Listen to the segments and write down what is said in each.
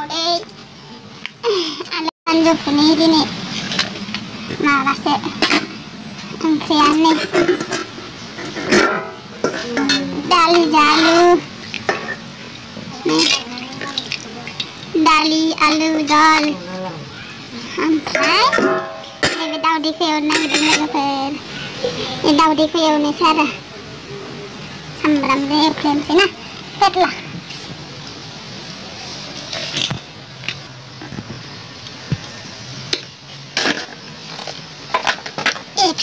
đây ăn lanjut ini gini nah rasa antrian nih dali jalu nih dali alu jol ompray ini daw di keo nang di ngefer ini daw di keo nih sada sambram deh plan sih fet lah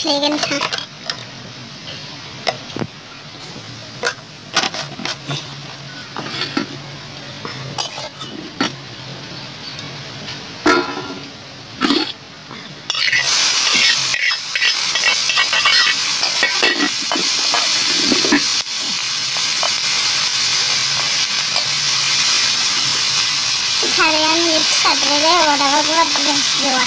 Fliegen sa harian bisa deh udah buat dua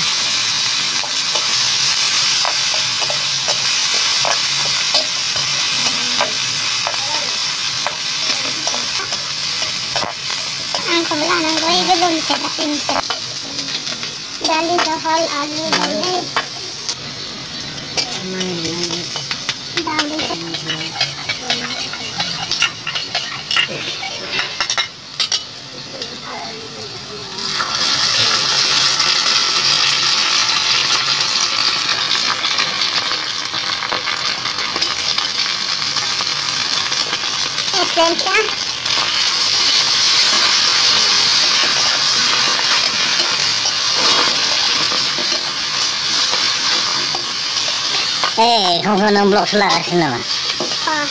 kebelah nang gue itu belum cedakin dali jahal alu dali không có nông blok selak sini mah. Oh,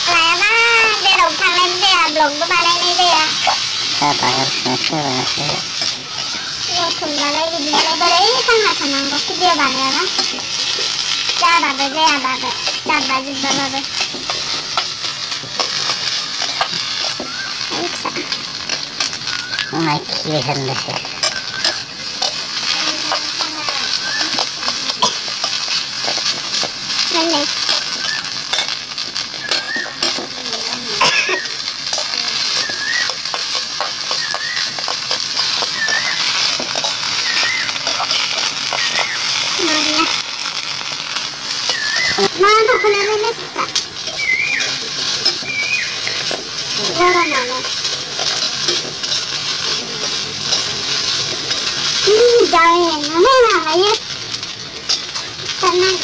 lama dia dong kalian dia blok balai ni dia. Kata harusnya sih. Yo tuh balai sangat senang kok dia balai lah. Jabat jabat. Iksa. Naik kilihan deh. Ini. Mana kena ini tak? Orang mana? Jangan mana ya? Tenang.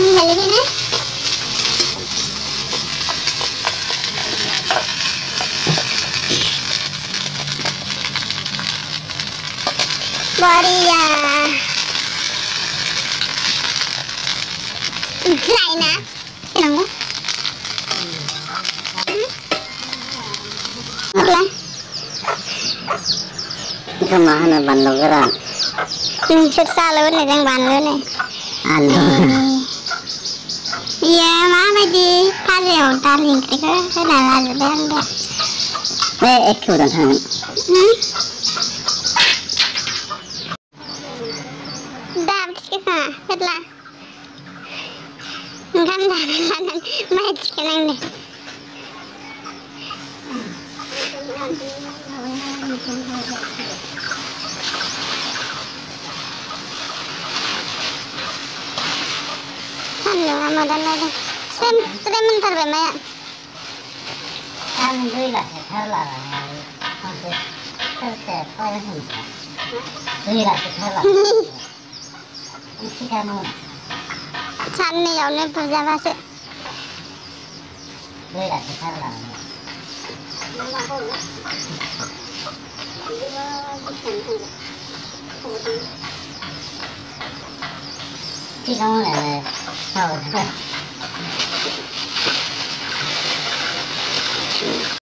Balik ini. Boria. Laina. Kenapa? Apa? Kemana bandung gerak? Mincut salu nih yang bandung nih. Iya, mama di kalian taling kita kenal aja dia. Ekor dan han. Dah, kita setelah kan dah match kan ini. Ramadan ada. Sebentar be Maya. Alhamdulillah sekarang. Masih terus apa yang Alhamdulillah sekarang. Isi kamu. Canne ya udah berjava sih. Alhamdulillah sekarang. Isi kamu nih. Tahu.